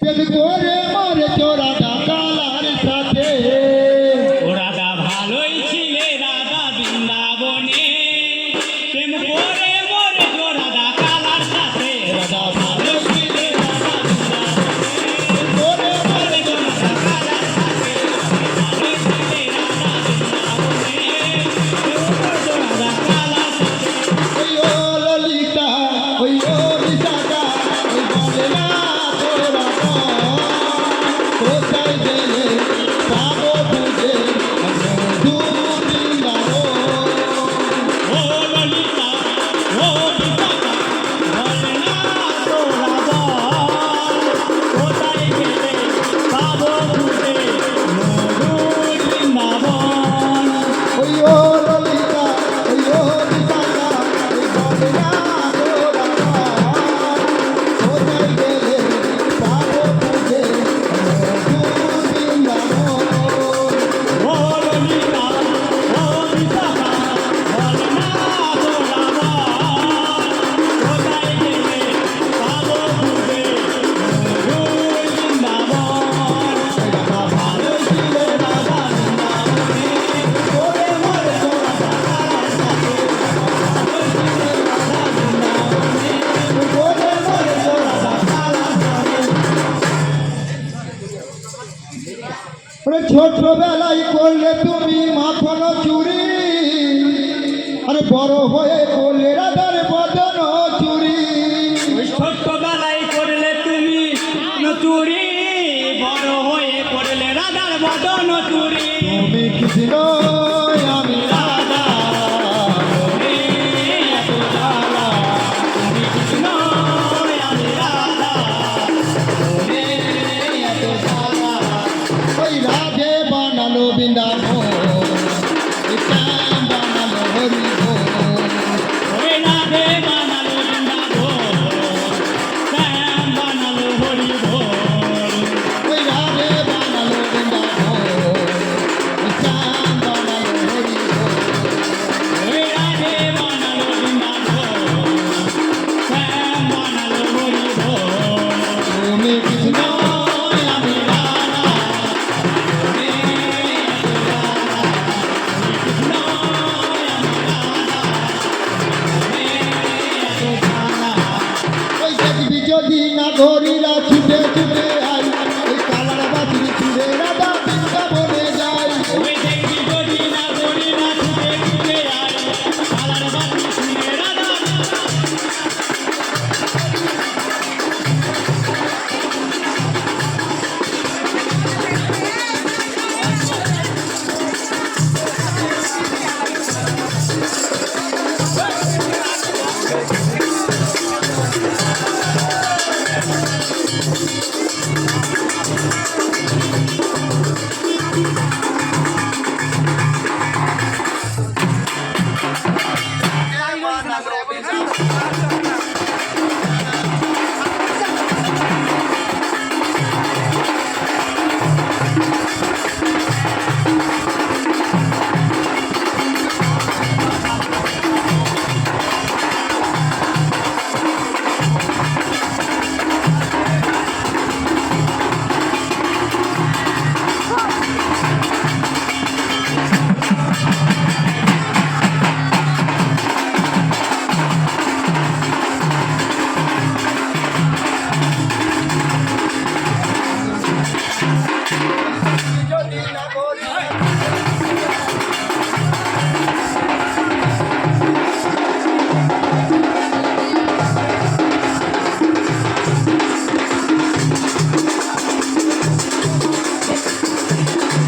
প্রেম করে মরে চোরা ডাকালার সাথে। ও রাধা ভালোই ছিলে রাধা বৃন্দাবনে, প্রেম করে মরে চোরা ডাকালার সাথে। রাধা ভালোই ছিলে রাধা বৃন্দাবনে, করে মরে চোরা ডাকালার সাথে। ভালোই ছিলে রাধা বৃন্দাবনে, প্রেম করে চোরা ডাকালার সাথে। ওই ও ললিতা, ওই ও বিশাখা, ওই বলে না তোরা কোথায় গেলে পাবো বুঝে মধু বৃন্দাবন। ও ললিতা, ও বিশাখা, বলে না তোরা বল, কোথায় গেলে পাবো খুঁজে মধু বৃন্দাবন। ওই ও ললিতা, ওই ও বিশাখা, ওই বলে না তোরা কোথায় গেলে পাবো বুঝে মধু বৃন্দাবন। ও ললিতা, ও বিশাখা, বলে না তোরা বল, কোথায় গেলে পাবো খুঁজে মধু বৃন্দাবন। রাধা ভালো ছিল রাধা বৃন্দাবনে, করে মরে চোরা ডাকালার সাথে। রাধা ভালো ছিল রাধা বৃন্দাবনে, করে মরে চোরা ডাকালার সাথে। ওরে ছোটবেলায় করলে তুমি মাখন চুরি, আরে বড় হয়ে করলে রাধার বদন চুরি। ওই ছোট্টবেলায় করলে তুমি চুরি, বড় হয়ে করলে রাধার বদন চুরি। তুমি কৃষ্ণ আমি রাধা, রে এত জ্বালা, তুমি কৃষ্ণ আমি রাধা, রে এত জ্বালা। ওই রাধে বানালো বৃন্দাবন, ওই শ্যাম বানালো হরিবন। ওই রাধে বানালো বৃন্দাবন, শ্যাম বানালো হরিবল। ওই রাধে বানালো বৃন্দাবন, ওই শ্যাম বানালো হরিবন। ওই রাধে বানালো বৃন্দাবন, শ্যাম বানালো হরিবল। তুমি কৃষ্ণ আমি রাধা, রে এত জ্বালা, তুমি কৃষ্ণ আমি রাধা, রে এত জ্বালা। ওই দেখবি যদি না ধরিরা ছুটে ছুটে আই, ওই কালার বাতিল ছুটে রাধা বৃন্দাবনে যায়। ওই দেখবি যদি না করি না ছুটে ছুটে আয়, কালার বাতি ছুঁয়ে রাধা। যদি না ধরিরা